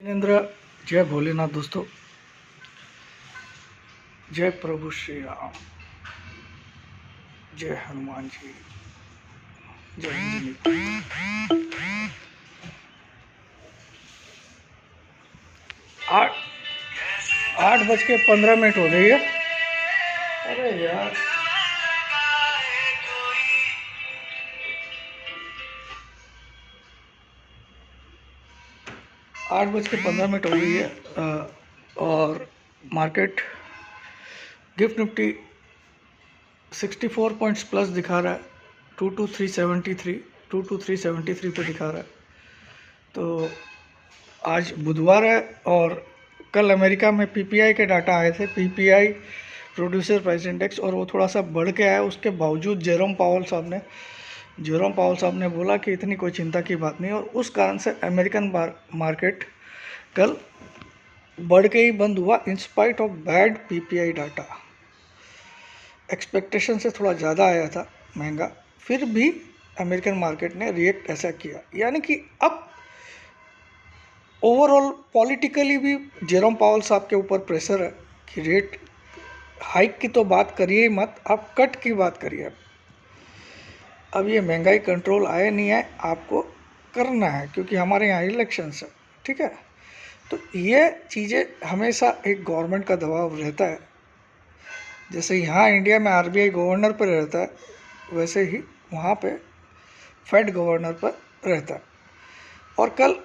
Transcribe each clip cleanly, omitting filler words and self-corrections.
जिनेन्द्र। जय भोलेनाथ दोस्तों, जय प्रभु श्री राम, जय हनुमान जी, जय अंजनी पुत्र। 8:15 हो गई है। अरे यार, 8:15 हो गई है। और market gift Nifty 64 points plus दिखा रहा है। 22373 पे दिखा रहा है। तो आज बुधवार है और कल अमेरिका में पीपीआई के डाटा आए थे, पीपीआई प्रोड्यूसर प्राइस इंडेक्स, और वो थोड़ा सा बढ़ के आया। उसके बावजूद जेरोम पावल साहब ने बोला कि इतनी कोई चिंता की बात नहीं, और उस कारण से अमेरिकन मार्केट कल बढ़ के ही बंद हुआ इन spite of bad PPI data. Expectation से थोड़ा ज़्यादा आया था महंगा, फिर भी अमेरिकन मार्केट ने रिएक्ट ऐसा किया। यानी कि अब ओवरऑल पॉलिटिकली भी जेरोम पावल साहब के ऊपर प्रेशर है कि रेट हाइक की तो बात करिए मत, आप कट की बात करिए। अब ये महंगाई कंट्रोल आए नहीं है, आपको करना है, क्योंकि हमारे यहाँ इलेक्शंस है, ठीक है। तो ये चीज़ें हमेशा एक गवर्नमेंट का दबाव रहता है। जैसे यहाँ इंडिया में आरबीआई गवर्नर पर रहता है, वैसे ही वहाँ पे फेड गवर्नर पर रहता है। और कल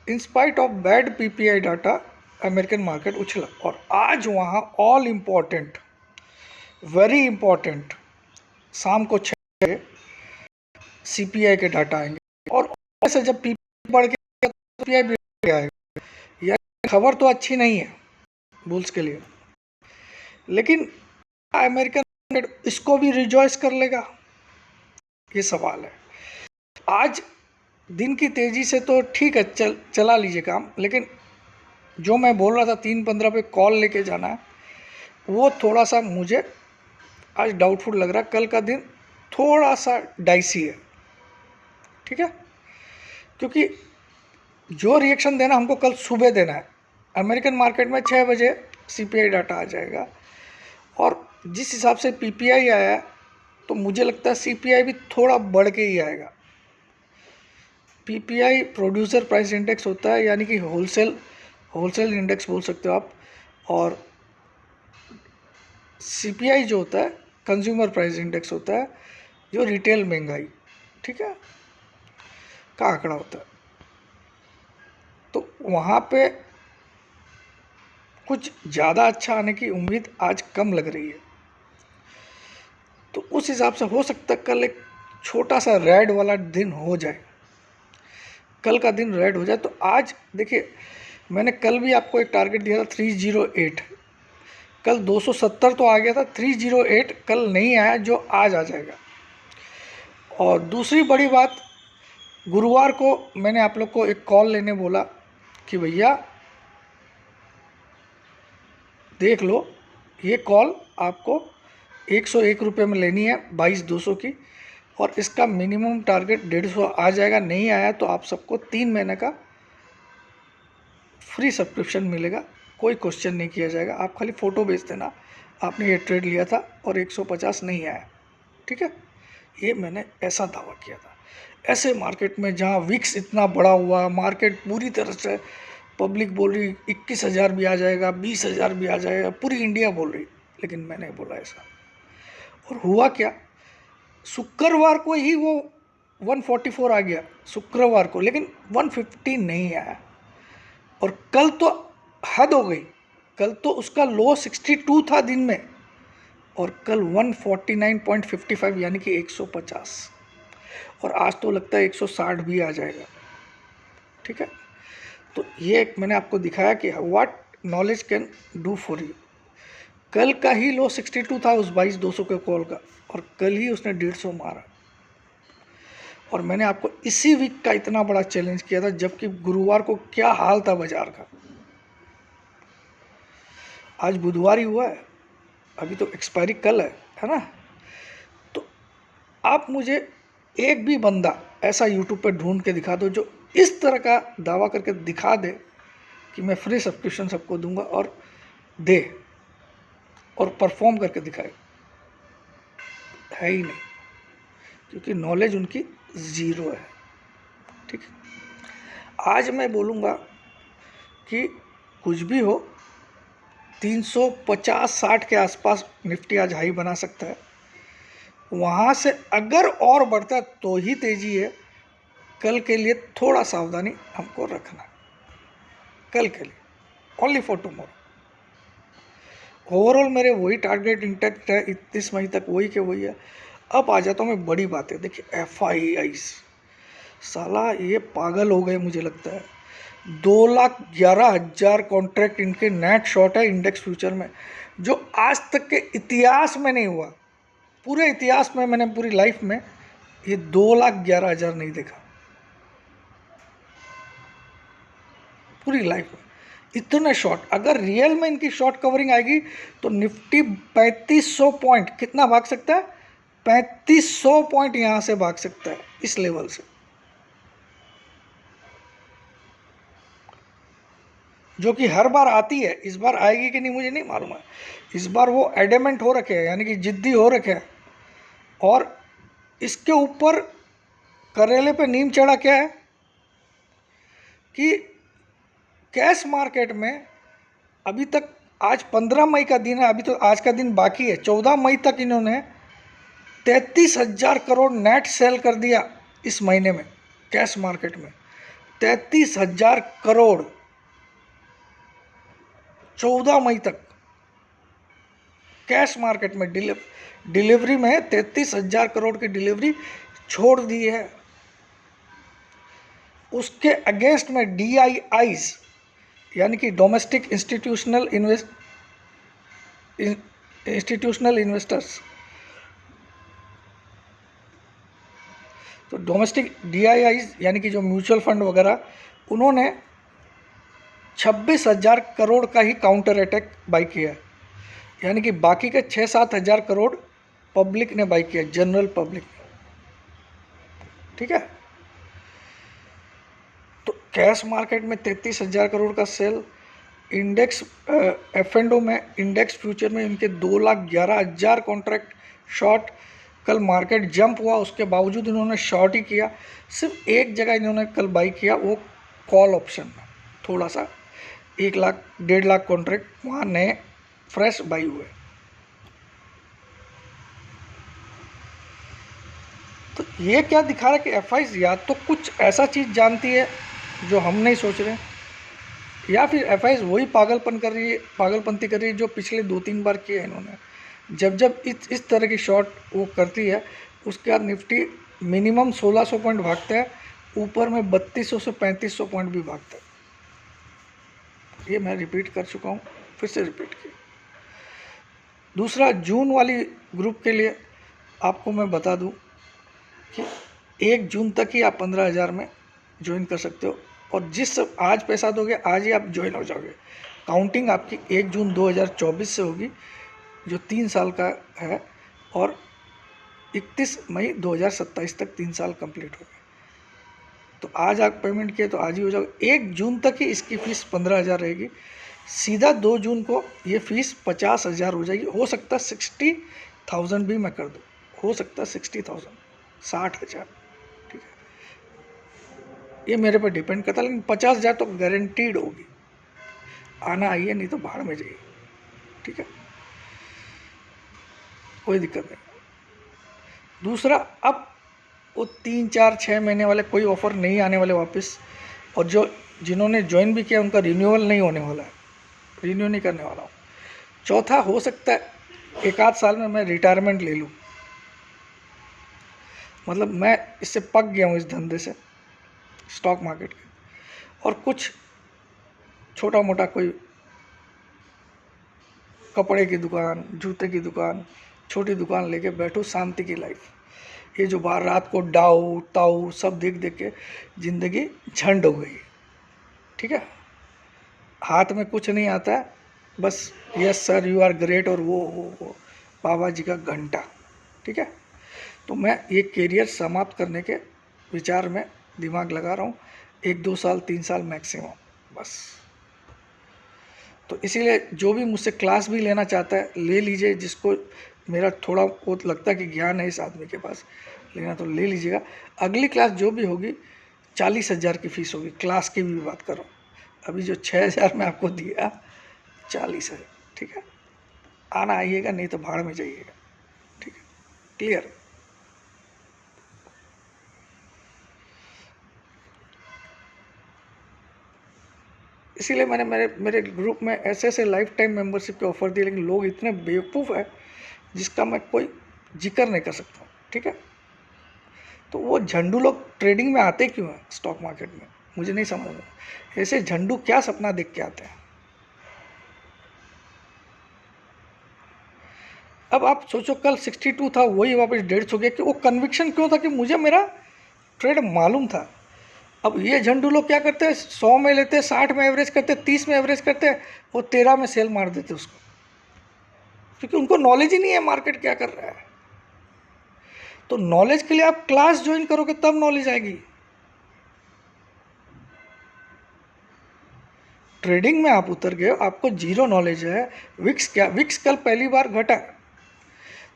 in spite of bad PPI data American market उछला, और आज वहाँ ऑल इम्पॉर्टेंट, वेरी इम्पॉर्टेंट, शाम को 6 बजे सीपीआई के डाटा आएंगे, और ऐसे जब पीपीआई बढ़ के सीपीआई भी आएगा। यह खबर तो अच्छी नहीं है बुल्स के लिए, लेकिन अमेरिकन मार्केट इसको भी रिजॉइस कर लेगा, ये सवाल है। आज दिन की तेज़ी से तो ठीक है, चला लीजिए काम, लेकिन जो मैं बोल रहा था 3:15 पे कॉल लेके जाना है, वो थोड़ा सा मुझे आज डाउटफुल लग रहा है। कल का दिन थोड़ा सा डाइसी है, ठीक है, क्योंकि जो रिएक्शन देना हमको कल सुबह देना है। अमेरिकन मार्केट में 6 बजे सीपीआई डाटा आ जाएगा, और जिस हिसाब से पीपीआई आया है, तो मुझे लगता है सीपीआई भी थोड़ा बढ़ के ही आएगा। पीपीआई प्रोड्यूसर प्राइस इंडेक्स होता है, यानी कि होलसेल इंडेक्स बोल सकते हो आप, और सीपीआई जो होता है कंज्यूमर प्राइस इंडेक्स होता है, जो रिटेल महंगाई, ठीक है, का आंकड़ा होता है। तो वहाँ पे कुछ ज़्यादा अच्छा आने की उम्मीद आज कम लग रही है। तो उस हिसाब से हो सकता है कल एक छोटा सा रेड वाला दिन हो जाए, कल का दिन रेड हो जाए। तो आज देखिए, मैंने कल भी आपको एक टारगेट दिया था 308, कल 270 तो आ गया था, 308 कल नहीं आया, जो आज आ जाएगा। और दूसरी बड़ी बात, गुरुवार को मैंने आप लोग को एक कॉल लेने बोला कि भैया देख लो, ये कॉल आपको 101 रुपये में लेनी है, 22,200 की, और इसका मिनिमम टारगेट 150 आ जाएगा। नहीं आया तो आप सबको 3 महीने का फ्री सब्सक्रिप्शन मिलेगा, कोई क्वेश्चन नहीं किया जाएगा। आप खाली फ़ोटो भेज देना आपने ये ट्रेड लिया था और 150 नहीं आया, ठीक है। ये मैंने ऐसा दावा किया था। ऐसे मार्केट में जहाँ विक्स इतना बड़ा हुआ, मार्केट पूरी तरह से पब्लिक बोल रही 21,000 भी आ जाएगा, 20,000 भी आ जाएगा, पूरी इंडिया बोल रही, लेकिन मैंने बोला ऐसा। और हुआ क्या, शुक्रवार को ही वो 144 आ गया शुक्रवार को, लेकिन 150 नहीं आया। और कल तो हद हो गई, कल तो उसका लो 62 था दिन में, और कल 149.55 यानी कि 150, और आज तो लगता है 160 भी आ जाएगा, ठीक है। तो ये एक मैंने आपको दिखाया कि what knowledge can do for you. कल का ही लो 62 था उस 22,200 के कॉल का, और कल ही उसने 150 मारा। और मैंने आपको इसी वीक का इतना बड़ा चैलेंज किया था, जबकि गुरुवार को क्या हाल था बाजार का। आज बुधवार ही हुआ है, अभी तो एक्सपायरी कल है ना। तो आप मुझे एक भी बंदा ऐसा यूट्यूब पर ढूंढ के दिखा दो जो इस तरह का दावा करके दिखा दे कि मैं फ्री सब्सक्रिप्शन सबको दूंगा और दे और परफॉर्म करके दिखाए, है ही नहीं, क्योंकि नॉलेज उनकी ज़ीरो है। ठीक है, आज मैं बोलूँगा कि कुछ भी हो 350-60 के आसपास निफ्टी आज हाई बना सकता है। वहाँ से अगर और बढ़ता है तो ही तेज़ी है। कल के लिए थोड़ा सावधानी हमको रखना, कल के लिए, ओनली फॉर टुमारो। ओवरऑल मेरे वही टारगेट इंटैक्ट है 31 मई तक, वही के वही है। अब आ जाता हूँ मैं बड़ी बातें। देखिए FIIs, साला ये पागल हो गए मुझे लगता है। 2,11,000 कॉन्ट्रैक्ट इनके नेट शॉर्ट है इंडेक्स फ्यूचर में, जो आज तक के इतिहास में नहीं हुआ। पूरे इतिहास में मैंने पूरी लाइफ में ये 2,11,000 नहीं देखा, पूरी लाइफ में इतने शॉर्ट। अगर रियल में इनकी शॉर्ट कवरिंग आएगी तो निफ्टी 3500 पॉइंट कितना भाग सकता है, 3500 पॉइंट यहां से भाग सकता है इस लेवल से, जो कि हर बार आती है। इस बार आएगी कि नहीं मुझे नहीं मालूम है। इस बार वो एडेमेंट हो रखे हैं, यानी कि जिद्दी हो रखे हैं। और इसके ऊपर करेले पे नीम चढ़ा क्या है कि कैश मार्केट में अभी तक, आज 15 मई का दिन है, अभी तो आज का दिन बाकी है, 14 मई तक इन्होंने 33,000 करोड़ नेट सेल कर दिया इस महीने में। कैश मार्केट में 33,000 करोड़ 14 मई तक कैश मार्केट में डिलीवरी में 33,000 करोड़ की डिलीवरी छोड़ दी है। उसके अगेंस्ट में DIIs यानी कि डोमेस्टिक इंस्टीट्यूशनल इन्वेस्टर्स, तो डोमेस्टिक DIIs यानी कि जो म्यूचुअल फंड वगैरह, उन्होंने 26,000 करोड़ का ही काउंटर अटैक बाई किया है। यानी कि बाकी के 6-7 हज़ार करोड़ पब्लिक ने बाई किया, जनरल पब्लिक। ठीक है, तो कैश मार्केट में 33,000 करोड़ का सेल, इंडेक्स F&O में, इंडेक्स फ्यूचर में इनके 2,11,000 कॉन्ट्रैक्ट शॉर्ट। कल मार्केट जंप हुआ, उसके बावजूद इन्होंने शॉर्ट ही किया। सिर्फ एक जगह इन्होंने कल बाई किया, वो कॉल ऑप्शन में, थोड़ा सा 1 लाख 1.5 लाख कॉन्ट्रैक्ट वहाँ नए फ्रेश बाई हुए। तो ये क्या दिखा रहा है कि FIs या तो कुछ ऐसा चीज़ जानती है जो हम नहीं सोच रहे, या फिर FIs वही पागलपंती कर रही है जो पिछले 2-3 बार किया है इन्होंने। जब जब इस तरह की शॉर्ट वो करती है, उसके बाद निफ्टी मिनिमम 1,600 पॉइंट भागता है, ऊपर में 3,200 से 3,500 पॉइंट भी भागता है। ये मैं रिपीट कर चुका हूँ, फिर से रिपीट किया। दूसरा, जून वाली ग्रुप के लिए आपको मैं बता दूं कि 1 जून तक ही आप 15,000 में ज्वाइन कर सकते हो, और जिस आज पैसा दोगे आज ही आप ज्वाइन हो जाओगे। काउंटिंग आपकी 1 जून 2024 से होगी, जो 3 साल का है, और 31 मई 2027 तक 3 साल कंप्लीट हो गए। तो आज आप पेमेंट किए तो आज ही हो जाओगे। 1 जून तक ही इसकी फ़ीस 15,000 रहेगी। सीधा 2 जून को ये फ़ीस 50,000 हो जाएगी। हो सकता है 60,000 भी मैं कर दूँ, हो सकता है 60,000, 60,000। ठीक है, ये मेरे पर डिपेंड करता है, लेकिन 50,000 तो गारंटीड होगी। आना आइए, नहीं तो भाड़ में जाइए। ठीक है, कोई दिक्कत नहीं। दूसरा, अब वो 3-4-6 महीने वाले कोई ऑफ़र नहीं आने वाले वापस, और जो जिन्होंने ज्वाइन भी किया उनका रिन्यूअल नहीं होने वाला है, रिन्यू नहीं करने वाला हूँ। चौथा, हो सकता है 1-8 साल में मैं रिटायरमेंट ले लूँ। मतलब मैं इससे पक गया हूँ, इस धंधे से, स्टॉक मार्केट के, और कुछ छोटा मोटा कोई कपड़े की दुकान, जूते की दुकान, छोटी दुकान लेके बैठूँ, शांति की लाइफ। ये जो बाहर रात को डाऊ ताऊ सब देख देख के ज़िंदगी झंड हो गई। ठीक है, हाथ में कुछ नहीं आता है, बस yes sir you are great और वो बाबा जी का घंटा। ठीक है, तो मैं ये करियर समाप्त करने के विचार में दिमाग लगा रहा हूँ, 1-2 साल 3 साल मैक्सिमम, बस। तो इसीलिए जो भी मुझसे क्लास भी लेना चाहता है ले लीजिए, जिसको मेरा थोड़ा बहुत लगता है कि ज्ञान है इस आदमी के पास लेना तो ले लीजिएगा। अगली क्लास जो भी होगी 40,000 की फ़ीस होगी, क्लास की भी बात करो। अभी जो 6,000 मैं आपको दिया 40 है, ठीक है। आना आइएगा, नहीं तो भाड़ में जाइएगा, ठीक है। क्लियर। इसीलिए मैंने मेरे मेरे ग्रुप में ऐसे ऐसे लाइफ टाइम मेंबरशिप के ऑफ़र दिए, लेकिन लोग इतने बेवकूफ़ है जिसका मैं कोई जिक्र नहीं कर सकता, ठीक है। तो वो झंडू लोग ट्रेडिंग में आते क्यों हैं स्टॉक मार्केट में, मुझे नहीं समझ में। ऐसे झंडू क्या सपना देख के आते हैं। अब आप सोचो कल 62 था, वही वापस 150 हो गया, कि वो कन्विक्शन क्यों था कि मुझे मेरा ट्रेड मालूम था। अब ये झंडू लोग क्या करते हैं, 100 में लेते, 60 में एवरेज करते, 30 में एवरेज करते, वो 13 में सेल मार देते उसको, क्योंकि उनको नॉलेज ही नहीं है मार्केट क्या कर रहा है। तो नॉलेज के लिए आप क्लास ज्वाइन करोगे तब नॉलेज आएगी। ट्रेडिंग में आप उतर गए, आपको जीरो नॉलेज है। विक्स क्या, विक्स कल पहली बार घटा,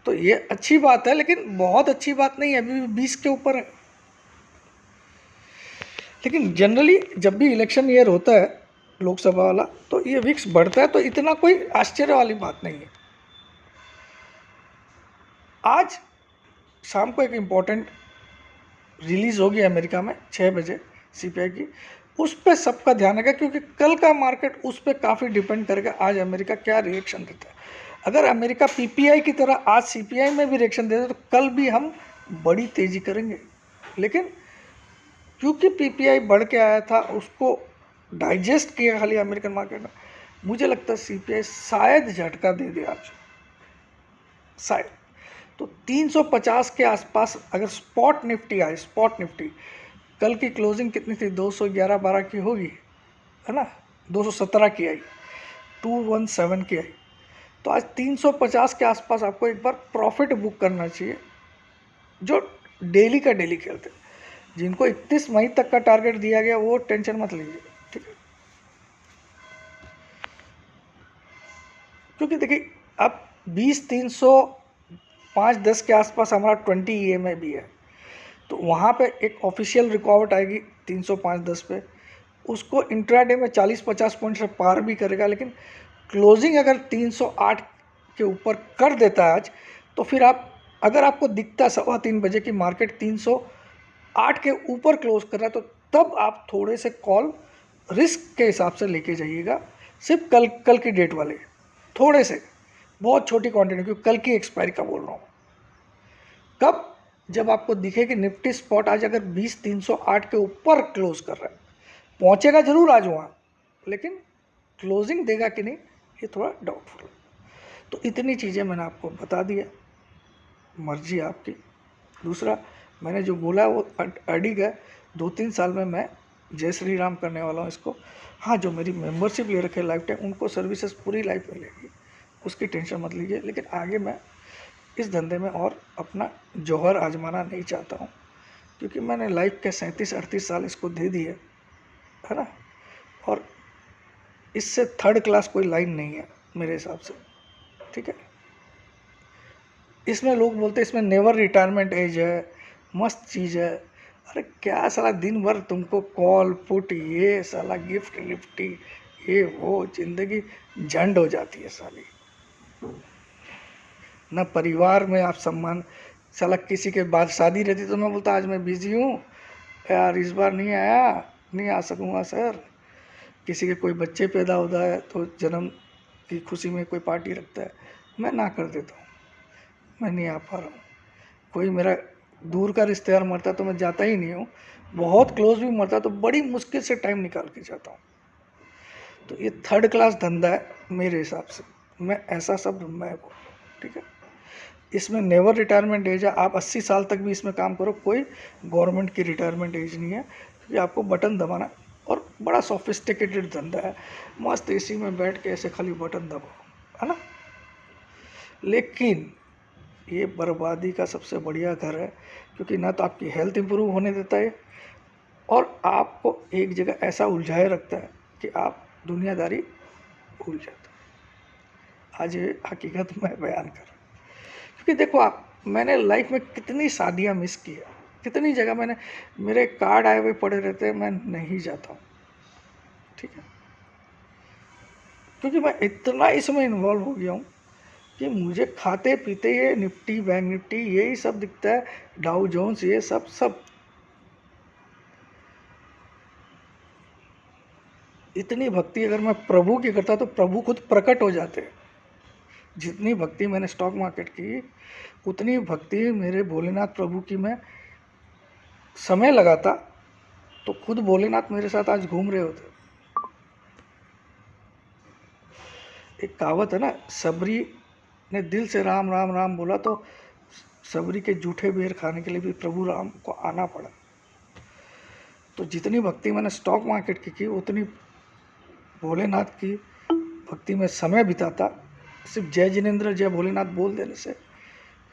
तो ये अच्छी बात है, लेकिन बहुत अच्छी बात नहीं है, अभी भी 20 के ऊपर है। लेकिन जनरली जब भी इलेक्शन ईयर होता है लोकसभा वाला, तो ये विक्स बढ़ता है, तो इतना कोई आश्चर्य वाली बात नहीं है। आज शाम को एक इम्पॉर्टेंट रिलीज़ होगी अमेरिका में 6 बजे सीपीआई की, उस पर सबका ध्यान रहेगा, क्योंकि कल का मार्केट उस पर काफ़ी डिपेंड करेगा आज अमेरिका क्या रिएक्शन देता है। अगर अमेरिका पीपीआई की तरह आज सीपीआई में भी रिएक्शन देता है तो कल भी हम बड़ी तेज़ी करेंगे। लेकिन क्योंकि पीपीआई बढ़ के आया था, उसको डाइजेस्ट किया खाली अमेरिकन मार्केट में, मुझे लगता है सीपीआई शायद झटका दे दे आज, शायद। तो 350 के आसपास अगर स्पॉट निफ्टी आए, स्पॉट निफ्टी कल की क्लोजिंग कितनी थी, 211-12 की होगी, है ना, 217 की आई, 217 की आई, तो आज 350 के आसपास आपको एक बार प्रॉफिट बुक करना चाहिए। जो डेली का डेली खेलते, जिनको 31 मई तक का टारगेट दिया गया वो टेंशन मत लीजिए, ठीक है। क्योंकि देखिए अब 20-305-10 के आसपास हमारा 20 EMA भी है, तो वहाँ पे एक ऑफिशियल रिकॉर्ड आएगी 305-10 पे, उसको इंट्राडे में 40-50 पॉइंट से पार भी करेगा। लेकिन क्लोजिंग अगर 308 के ऊपर कर देता है आज, तो फिर आप, अगर आपको दिखता है 3:15 बजे की मार्केट 308 के ऊपर क्लोज कर रहा है, तो तब आप थोड़े से कॉल रिस्क के हिसाब से लेके जाइएगा। सिर्फ कल की डेट वाले थोड़े से, बहुत छोटी क्वांटिटी, क्योंकि कल की एक्सपायरी का बोल रहा हूँ। कब, जब आपको दिखे कि निफ्टी स्पॉट आज अगर 20-308 के ऊपर क्लोज कर रहा है, पहुँचेगा जरूर आज वहाँ, लेकिन क्लोजिंग देगा कि नहीं ये थोड़ा डाउटफुल है। तो इतनी चीज़ें मैंने आपको बता दिया, मर्जी आपकी। दूसरा मैंने जो बोला वो अडिग है, 2-3 साल में मैं जय श्री राम करने वाला हूँ इसको। हाँ, जो मेरी मेंबरशिप ले रखे लाइफ टाइम, उनको सर्विसेज पूरी लाइफ मिलेगी, उसकी टेंशन मत लीजिए। लेकिन आगे मैं इस धंधे में और अपना जौहर आजमाना नहीं चाहता हूँ, क्योंकि मैंने लाइफ के 37-38 साल इसको दे दिए, है ना। और इससे थर्ड क्लास कोई लाइन नहीं है मेरे हिसाब से, ठीक है। इसमें लोग बोलते हैं इसमें नेवर रिटायरमेंट एज है, मस्त चीज़ है। अरे क्या साला दिन भर तुमको कॉल पुट, ये साला गिफ्ट निफ्टी, ये वो, जिंदगी झंड हो जाती है साली। ना परिवार में आप सम्मान, साला किसी के बाद शादी रहती तो मैं बोलता आज मैं बिजी हूँ यार, इस बार नहीं आया, नहीं आ सकूँगा सर। किसी के कोई बच्चे पैदा होता है तो जन्म की खुशी में कोई पार्टी रखता है, मैं ना कर देता हूँ, मैं नहीं आ पा रहा हूँ। कोई मेरा दूर का रिश्तेदार मरता तो मैं जाता ही नहीं हूँ, बहुत क्लोज भी मरता तो बड़ी मुश्किल से टाइम निकाल के जाता हूँ। तो ये थर्ड क्लास धंधा है मेरे हिसाब से, मैं ऐसा शब्द मैं बोल, ठीक है। इसमें नेवर रिटायरमेंट एज है, आप 80 साल तक भी इसमें काम करो, कोई गवर्नमेंट की रिटायरमेंट एज नहीं है, क्योंकि आपको बटन दबाना, और बड़ा सोफिस्टिकेटेड धंधा है, मस्त एसी में बैठ के ऐसे खाली बटन दबाओ, है ना। लेकिन ये बर्बादी का सबसे बढ़िया घर है, क्योंकि ना तो आपकी हेल्थ इंप्रूव होने देता है, और आपको एक जगह ऐसा उलझाए रखता है कि आप दुनियादारी भूल जाता हूँ। आज ये हकीकत मैं बयान कर रहा हूँ, क्योंकि देखो आप, मैंने लाइफ में कितनी शादियाँ मिस की है, कितनी जगह मैंने, मेरे कार्ड आए हुए पड़े रहते हैं, मैं नहीं जाता हूँ, ठीक है, क्योंकि मैं इतना इसमें इन्वॉल्व हो गया हूँ कि मुझे खाते पीते ये निफ्टी, बैंक निफ्टी, यही सब दिखता है, डाउ जोन्स, ये सब सब। इतनी भक्ति अगर मैं प्रभु की करता तो प्रभु खुद प्रकट हो जाते। जितनी भक्ति मैंने स्टॉक मार्केट की, उतनी भक्ति मेरे भोलेनाथ प्रभु की मैं समय लगाता तो खुद भोलेनाथ मेरे साथ आज घूम रहे होते। एक कहावत है ना, सबरी ने दिल से राम राम राम बोला तो सबरी के जूठे बेर खाने के लिए भी प्रभु राम को आना पड़ा। तो जितनी भक्ति मैंने स्टॉक मार्केट की उतनी भोलेनाथ की भक्ति में समय बिताता। सिर्फ जय जिनेंद्र जय भोलेनाथ बोल देने से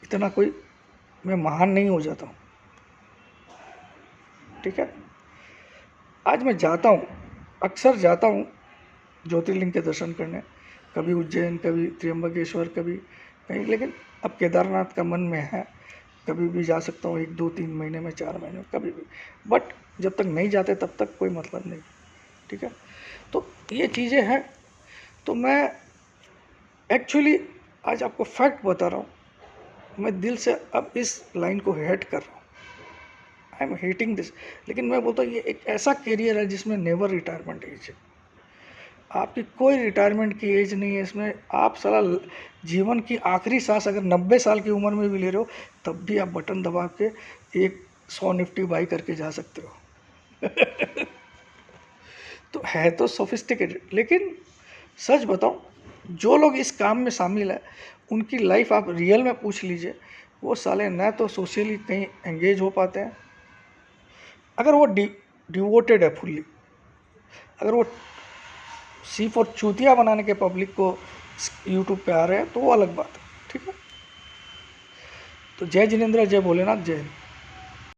इतना कोई मैं महान नहीं हो जाता हूँ, ठीक है। आज मैं जाता हूँ, अक्सर जाता हूँ ज्योतिर्लिंग के दर्शन करने, कभी उज्जैन, कभी त्र्यंबकेश्वर, कभी कहीं, लेकिन अब केदारनाथ का मन में है, कभी भी जा सकता हूँ, 1 2 3 महीने में, 4 महीने में, कभी भी, बट जब तक नहीं जाते तब तक कोई मतलब नहीं, ठीक है। तो ये चीज़ें हैं। तो मैं एक्चुअली आज आपको फैक्ट बता रहा हूँ, मैं दिल से अब इस लाइन को हेट कर रहा हूँ, आई एम हेटिंग दिस। लेकिन मैं बोलता हूँ ये एक ऐसा करियर है जिसमें नेवर रिटायरमेंट एज है, आपकी कोई रिटायरमेंट की एज नहीं है इसमें। आप सारा जीवन की आखिरी सांस अगर 90 साल की उम्र में भी ले रहे हो तब भी आप बटन दबा के एक 100 निफ्टी बाई करके जा सकते हो। तो है तो सोफिस्टिकेटेड, लेकिन सच बताऊं, जो लोग इस काम में शामिल है उनकी लाइफ आप रियल में पूछ लीजिए, वो साले न तो सोशली कहीं एंगेज हो पाते हैं, अगर वो डिवोटेड है फुल्ली, अगर वो सिर्फ और चूतिया बनाने के पब्लिक को यूट्यूब पे आ रहे हैं तो वो अलग बात है, ठीक है। तो जय जिनेंद्र जय भोलेनाथ, जय हिंद।